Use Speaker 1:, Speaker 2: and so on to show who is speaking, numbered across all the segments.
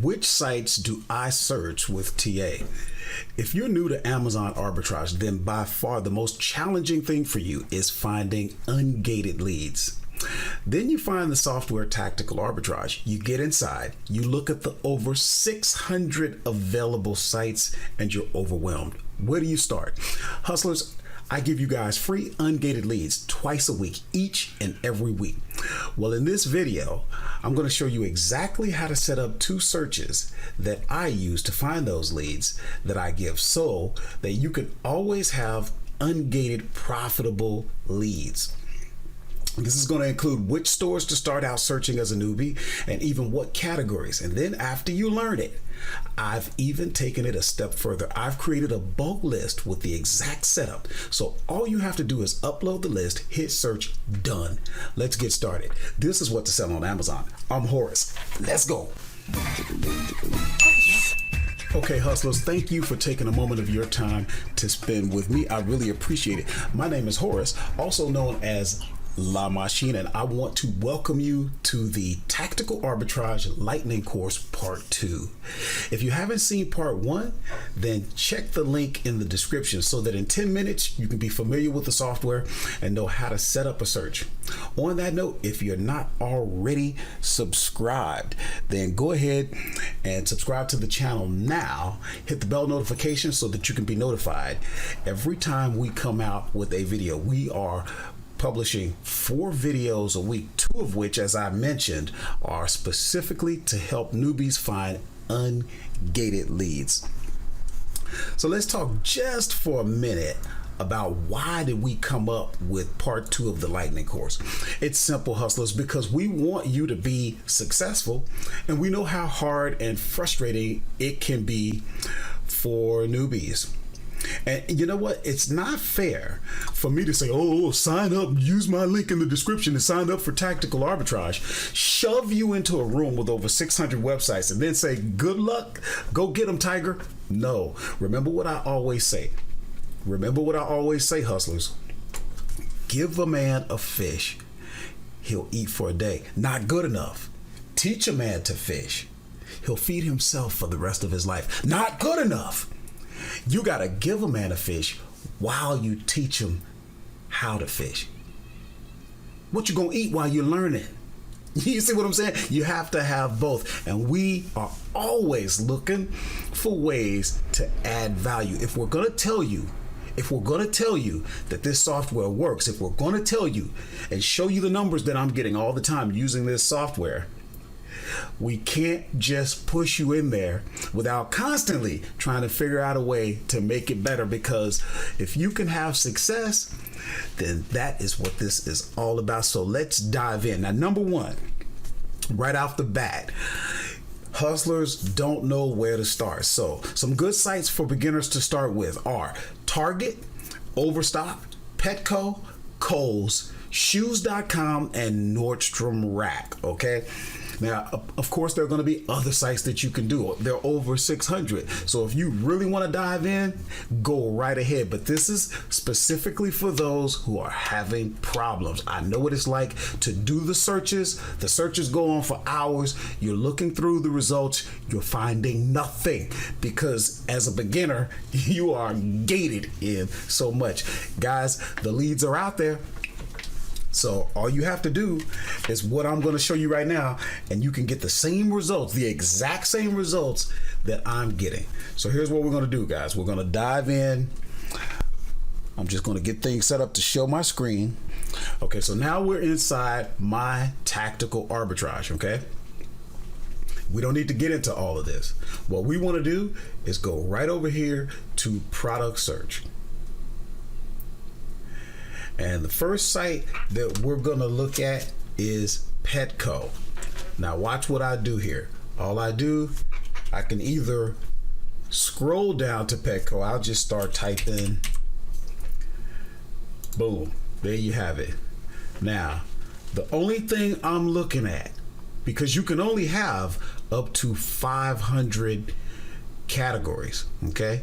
Speaker 1: Which sites do I search with TA? If you're new to Amazon arbitrage, then by far the most challenging thing for you is finding ungated leads. Then you find the software Tactical Arbitrage. You get inside, you look at the over 600 available sites, and you're overwhelmed. Where do you start? Hustlers, I give you guys free ungated leads twice a week, each and every week. Well, in this video, I'm going to show you exactly how to set up 2 searches that I use to find those leads that I give so that you can always have ungated, profitable leads. This is going to include which stores to start out searching as a newbie and even what categories. And then after you learn it, I've even taken it a step further. I've created a bulk list with the exact setup. So all you have to do is upload the list, hit search, done. Let's get started. This is what to sell on Amazon. I'm Horace. Let's go. Okay, hustlers, thank you for taking a moment of your time to spend with me. I really appreciate it. My name is Horace, also known as La Machine, and I want to welcome you to the Tactical Arbitrage Lightning Course Part 2. If you haven't seen Part 1, then check the link in the description so that in 10 minutes you can be familiar with the software and know how to set up a search. On that note, if you're not already subscribed, then go ahead and subscribe to the channel now. Hit the bell notification so that you can be notified every time we come out with a video. We are publishing 4 videos a week, 2 of which, as I mentioned, are specifically to help newbies find ungated leads. So let's talk just for a minute about why did we come up with Part 2 of the Lightning Course. It's simple, hustlers, because we want you to be successful, and we know how hard and frustrating it can be for newbies. And you know what? It's not fair for me to say, oh, sign up, use my link in the description and sign up for Tactical Arbitrage, shove you into a room with over 600 websites and then say, good luck, go get them, Tiger. No, remember what I always say. Remember what I always say, hustlers. Give a man a fish, he'll eat for a day. Not good enough. Teach a man to fish, he'll feed himself for the rest of his life. Not good enough. You got to give a man a fish while you teach him how to fish. What you going to eat while you're learning? You see what I'm saying? You have to have both. And we are always looking for ways to add value. If we're going to tell you that this software works, if we're going to tell you and show you the numbers that I'm getting all the time using this software, we can't just push you in there without constantly trying to figure out a way to make it better, because if you can have success, then that is what this is all about. So let's dive in. Now, number 1, right off the bat, hustlers don't know where to start. So some good sites for beginners to start with are Target, Overstock, Petco, Kohl's, Shoes.com, and Nordstrom Rack. Okay. Now, of course, there are going to be other sites that you can do. There are over 600. So if you really want to dive in, go right ahead. But this is specifically for those who are having problems. I know what it's like to do the searches. The searches go on for hours. You're looking through the results. You're finding nothing because as a beginner, you are gated in so much. Guys, the leads are out there. So all you have to do is what I'm going to show you right now, and you can get the same results, the exact same results that I'm getting. So here's what we're going to do, guys. We're going to dive in. I'm just going to get things set up to show my screen. Okay, so now we're inside my Tactical Arbitrage, okay? We don't need to get into all of this. What we want to do is go right over here to Product Search. And the first site that we're going to look at is Petco. Now watch what I do here. All I do, I can either scroll down to Petco. I'll just start typing. Boom. There you have it. Now, the only thing I'm looking at, because you can only have up to 500 categories, okay?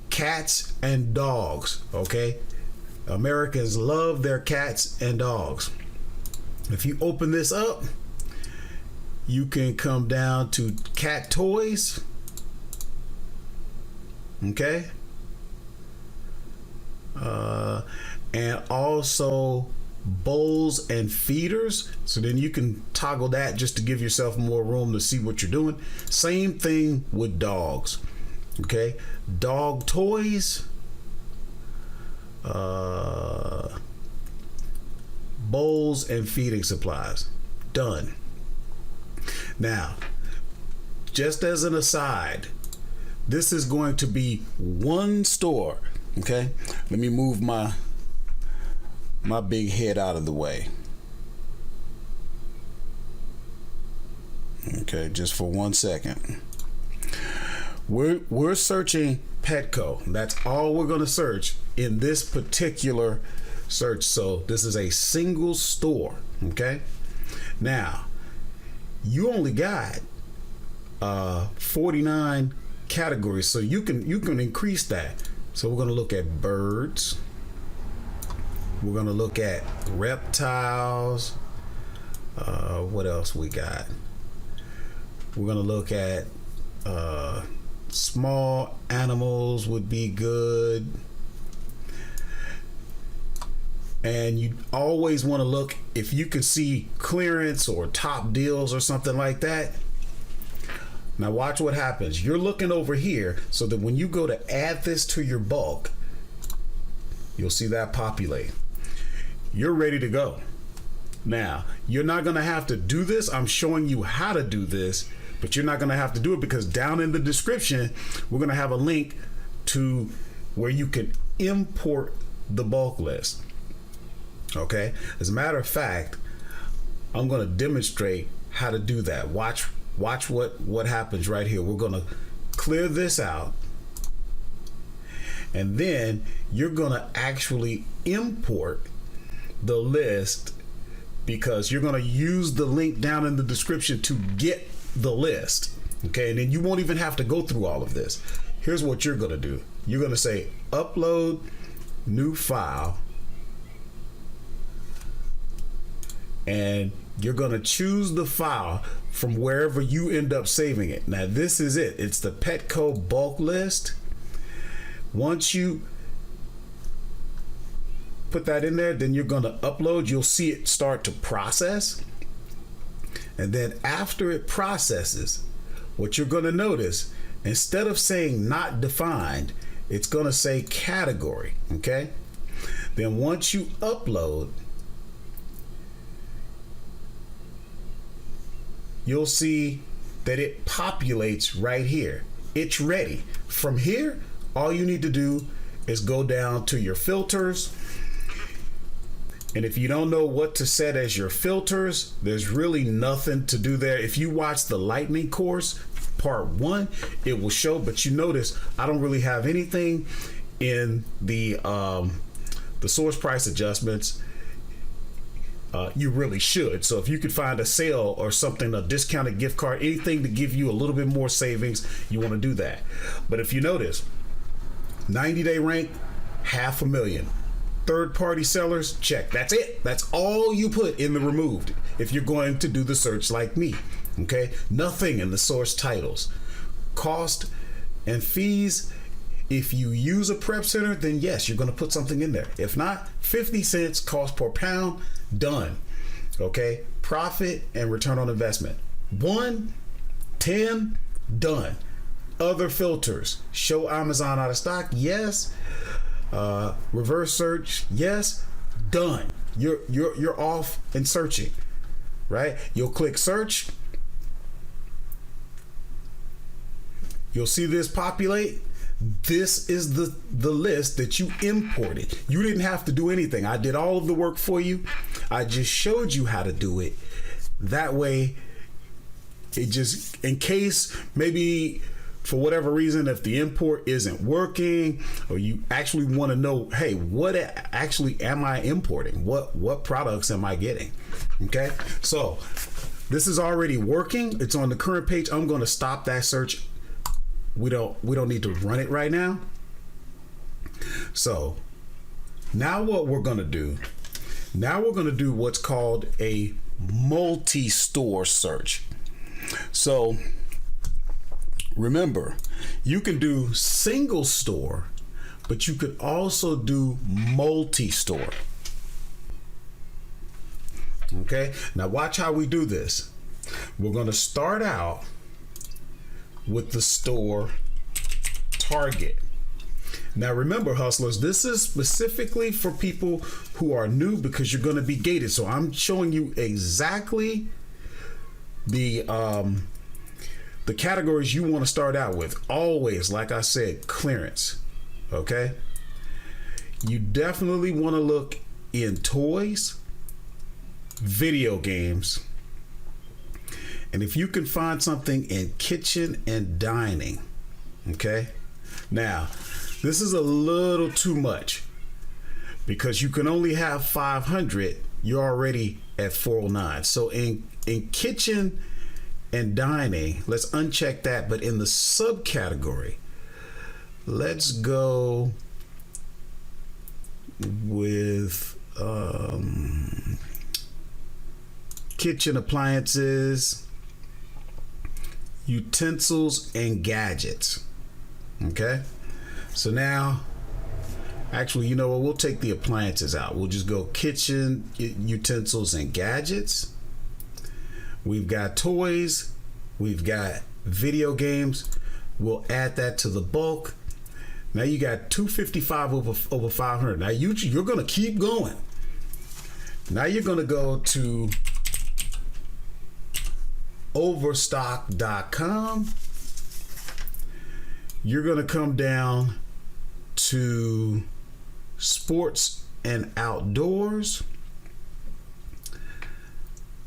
Speaker 1: Cats and dogs, okay? Americans love their cats and dogs. If you open this up, You can come down to cat toys. Okay. And also bowls and feeders. So then you can toggle that just to give yourself more room to see what you're doing. Same thing with dogs. Okay. Dog toys. Bowls and feeding supplies. Done. Now, just as an aside, this is going to be one store. Okay, let me move my big head out of the way. Okay, just for 1 second. We're searching Petco. That's all we're going to search in this particular search. So this is a single store. Okay, now you only got 49 categories, so you can increase that. So we're going to look at birds. We're going to look at reptiles. What else we got? We're going to look at small animals would be good. And you always want to look if you can see clearance or top deals or something like that. Now watch what happens. You're looking over here so that when you go to add this to your bulk, you'll see that populate. You're ready to go. Now, you're not going to have to do this. I'm showing you how to do this, but you're not going to have to do it because down in the description, we're going to have a link to where you can import the bulk list. Okay? As a matter of fact, I'm going to demonstrate how to do that. Watch what happens right here. We're going to clear this out, and then you're going to actually import the list because you're going to use the link down in the description to get the list. Okay, and then you won't even have to go through all of this. Here's what you're going to do. You're going to say upload new file, and you're going to choose the file from wherever you end up saving it. Now this is it. It's the Petco bulk list. Once you put that in there, then you're going to upload. You'll see it start to process. And then after it processes, what you're going to notice, instead of saying not defined, it's going to say category. Okay. Then once you upload, you'll see that it populates right here. It's ready. From here, all you need to do is go down to your filters. And if you don't know what to set as your filters, there's really nothing to do there. If you watch the lightning course, part 1, it will show, but you notice I don't really have anything in the source price adjustments. You really should. So if you could find a sale or something, a discounted gift card, anything to give you a little bit more savings, you want to do that. But if you notice, 90-day rank, 500,000. Third-party sellers, check. That's it. That's all you put in the removed if you're going to do the search like me. Okay? Nothing in the source titles. Cost and fees, if you use a prep center, then yes, you're going to put something in there. If not, 50 cents cost per pound, done. Okay? Profit and return on investment. 1, 10, done. Other filters. Show Amazon out of stock, yes. Reverse search, yes, done. You're off and searching, right? You'll click search. You'll see this populate. This is the list that you imported. You didn't have to do anything. I did all of the work for you. I just showed you how to do it. That way, it just, in case maybe for whatever reason, if the import isn't working, or you actually want to know, hey, what actually am I importing? What products am I getting? Okay, so this is already working. It's on the current page. I'm going to stop that search. We don't need to run it right now. So now what we're going to do? Now we're going to do what's called a multi-store search. So remember, you can do single store, but you could also do multi-store. Okay, now watch how we do this. We're going to start out with the store target. Now remember, hustlers, this is specifically for people who are new because you're going to be gated. So I'm showing you exactly the categories you want to start out with. Always, like I said, clearance. Okay, you definitely want to look in toys, video games, and if you can find something in kitchen and dining. Okay, now this is a little too much because you can only have 500. You're already at 409. So in kitchen and dining, let's uncheck that. But in the subcategory, let's go with kitchen appliances, utensils, and gadgets. Okay, so now, actually, you know what? We'll take the appliances out. We'll just go kitchen, utensils, and gadgets. We've got toys. We've got video games. We'll add that to the bulk. Now you got 255 over 500. Now you're going to keep going. Now you're going to go to overstock.com. You're going to come down to sports and outdoors.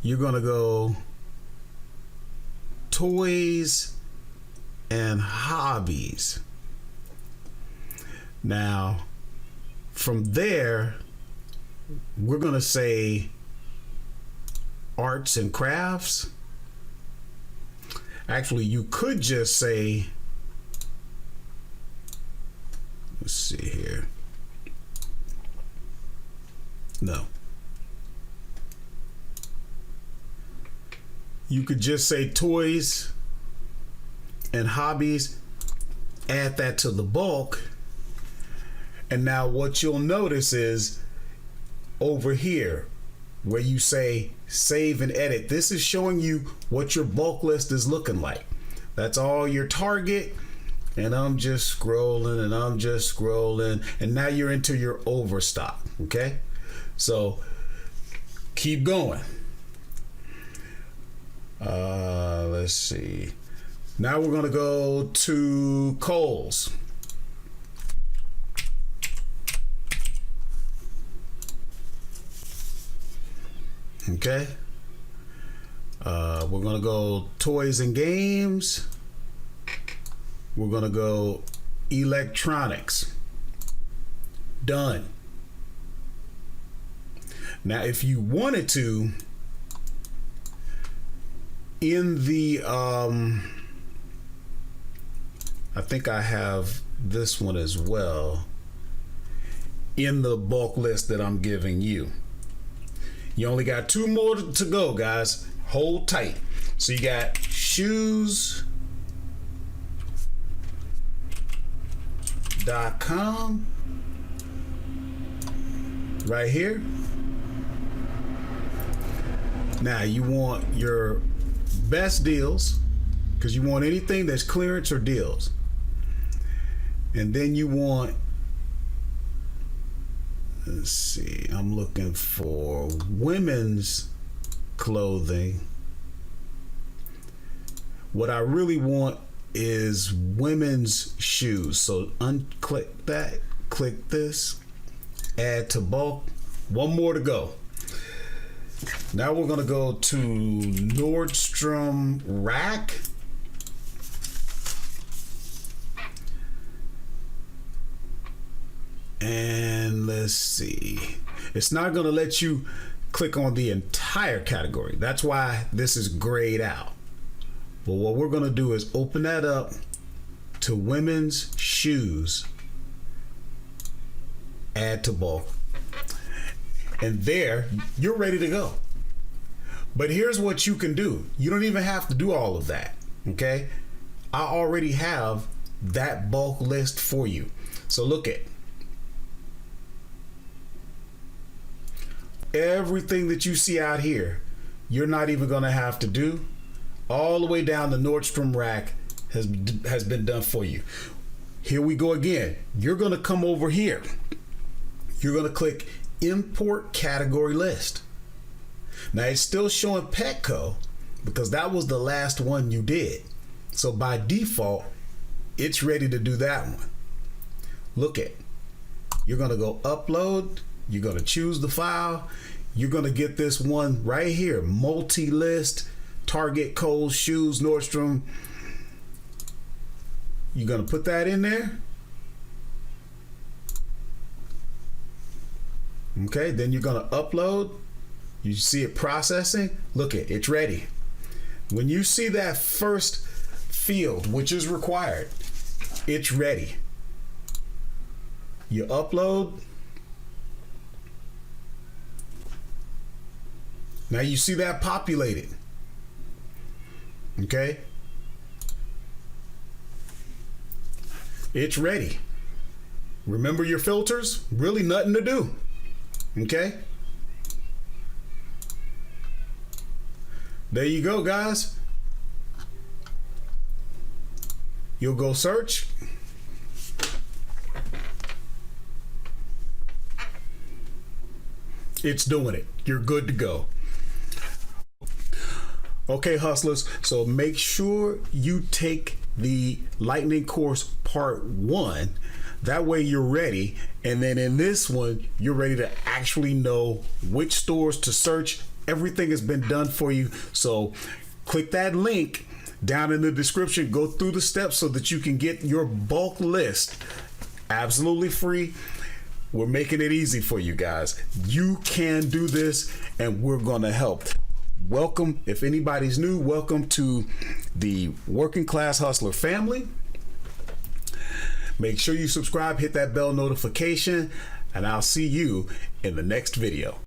Speaker 1: You're going to go toys and hobbies. Now, from there, we're going to say arts and crafts. Actually, you could just say, let's see here. No. You could just say toys and hobbies, add that to the bulk. And now what you'll notice is over here where you say save and edit, this is showing you what your bulk list is looking like. That's all your target. And I'm just scrolling and I'm just scrolling. And now you're into your overstock. Okay. So keep going. Let's see. Now we're going to go to Kohl's. Okay. We're going to go toys and games. We're going to go electronics. Done. Now, if you wanted to, in the, I think I have this one as well in the bulk list that I'm giving you. You only got 2 more to go, guys. Hold tight. So you got shoes.com right here. Now you want your best deals because you want anything that's clearance or deals. And then you want, let's see, I'm looking for women's clothing. What I really want is women's shoes. So unclick that, click this, add to bulk. 1 more to go. Now we're going to go to Nordstrom Rack. And let's see. It's not going to let you click on the entire category. That's why this is grayed out. But what we're going to do is open that up to women's shoes. Add to bulk. And there, you're ready to go. But here's what you can do. You don't even have to do all of that. Okay. I already have that bulk list for you. So look at everything that you see out here. You're not even going to have to do. All the way down the Nordstrom rack has been done for you. Here we go again. You're going to come over here. You're going to click import category list. Now it's still showing Petco because that was the last one you did. So by default, it's ready to do that one. Look at, you're going to go upload. You're going to choose the file. You're going to get this one right here. Multi-list, Target, Kohl's, Shoes, Nordstrom. You're going to put that in there. Okay, then you're going to upload. You see it processing. Look at, it's ready. When you see that first field, which is required, it's ready. You upload. Now you see that populated. Okay. It's ready. Remember your filters? Really nothing to do. Okay. There you go, guys. You'll go search. It's doing it. You're good to go. Okay, hustlers. So make sure you take the Lightning course part 1. That way you're ready. And then in this one, you're ready to actually know which stores to search. Everything has been done for you. So click that link down in the description. Go through the steps so that you can get your bulk list absolutely free. We're making it easy for you guys. You can do this and we're going to help. Welcome. If anybody's new, welcome to the Working Class Hustler family. Make sure you subscribe, hit that bell notification, and I'll see you in the next video.